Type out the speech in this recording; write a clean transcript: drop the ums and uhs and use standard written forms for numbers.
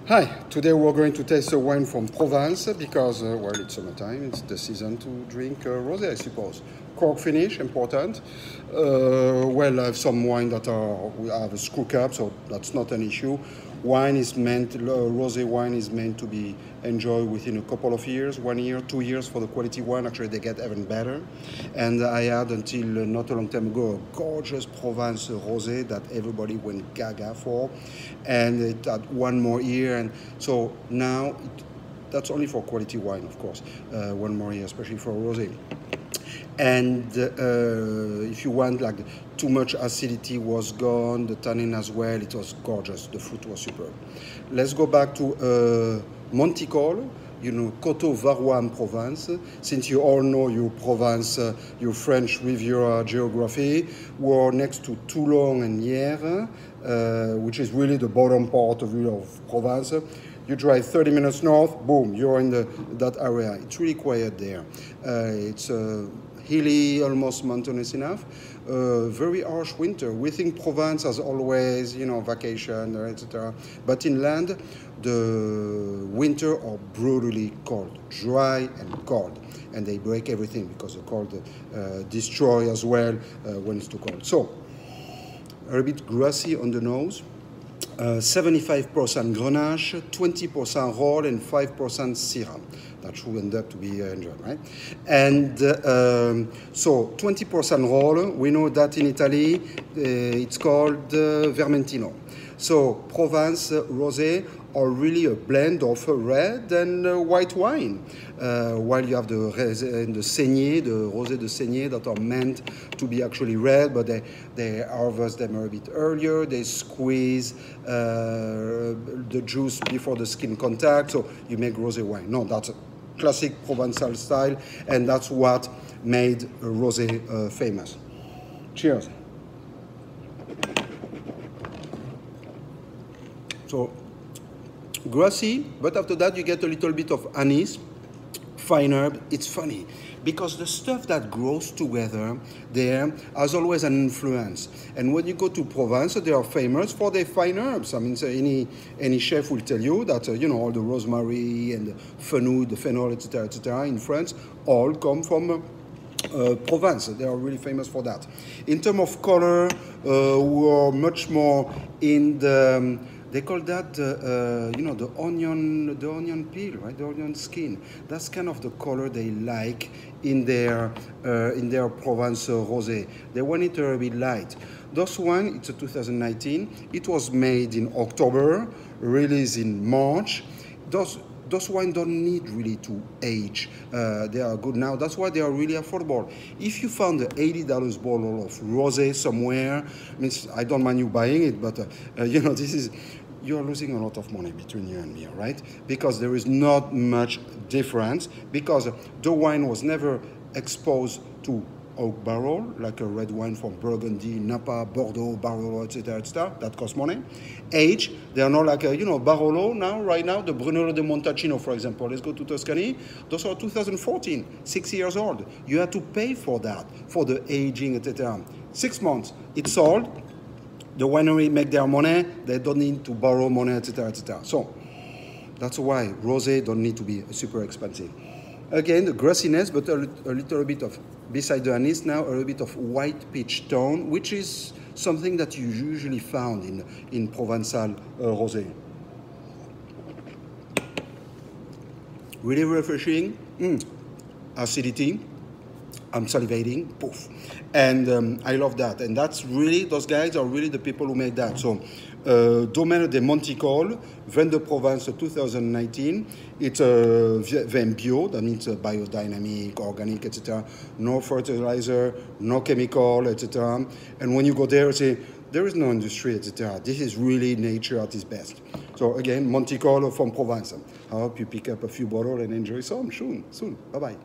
Hi, today we're going to taste a wine from Provence because, well, it's summertime, it's the season to drink rosé, I suppose. Cork finish, important. Well, I have some wine that we have a screw cap, so that's not an issue. Rosé wine is meant to be enjoyed within a couple of years, 1 year, 2 years for the quality wine. Actually, they get even better. And I had until not a long time ago a gorgeous Provence rosé that everybody went gaga for, and it had 1 more year. And so now that's only for quality wine, of course. 1 more year, especially for rosé. And if you want, like, too much acidity was gone, the tannin as well, it was gorgeous, the fruit was superb. Let's go back to Monticoles, you know, Coteau Varois in Provence. Since you all know your Provence, your French Riviera geography, we're next to Toulon and Hyères, which is really the bottom part of Provence. You drive 30 minutes north, boom, you're in that area. It's really quiet there. It's hilly, almost mountainous enough. Very harsh winter. We think Provence has always, you know, vacation, etc. But inland, the winter are brutally cold, dry and cold. And they break everything because the cold destroy as well when it's too cold. So, a bit grassy on the nose. 75% Grenache, 20% Roll, and 5% Syrah. That should end up to be enjoyed, right? And so 20% Roll, we know that in Italy it's called Vermentino. So Provence rosé are really a blend of red and white wine, while you have the Saignée, the rosé de Saignée, that are meant to be actually red, but they harvest them a bit earlier. They squeeze the juice before the skin contact, so you make rosé wine. No, that's a classic Provençal style, and that's what made rosé famous. Cheers. So, grassy, but after that you get a little bit of anise, fine herb. It's funny because the stuff that grows together there has always an influence. And when you go to Provence, they are famous for their fine herbs. I mean, so any chef will tell you that you know, all the rosemary and the fenouil, the fennel, etc., in France, all come from Provence. They are really famous for that. In terms of color, we are much more in the they call that, you know, the onion peel, right? The onion skin. That's kind of the color they like in their Provence rosé. They want it a bit light. This one, it's a 2019. It was made in October, released in March. Those wines don't need really to age. They are good now. That's why they are really affordable. If you found the $80 bottle of rosé somewhere, means I don't mind you buying it, but you know, you're losing a lot of money between you and me, right? Because there is not much difference, because the wine was never exposed to oak barrel, like a red wine from Burgundy, Napa, Bordeaux, Barolo, etc. That costs money. Age, they are not like, you know, Barolo now, right now, the Brunello de Montalcino, for example. Let's go to Tuscany. Those are 2014, 6 years old. You had to pay for that, for the aging, etc. 6 months, it's sold. The winery make their money. They don't need to borrow money, etc. So that's why rosé don't need to be super expensive. Again, the grassiness, but a little bit of, beside the anise now, a little bit of white peach tone, which is something that you usually found in Provençal rosé. Really refreshing. Acidity. I'm salivating, poof. And I love that. And that's really, those guys are really the people who make that. So, Domaine de Monticoles, Vin de Provence 2019. It's a vin bio, that means biodynamic, organic, etc. No fertilizer, no chemical, etc. And when you go there, say, there is no industry, etc. This is really nature at its best. So again, Monticoles from Provence. I hope you pick up a few bottles and enjoy some soon. Bye-bye.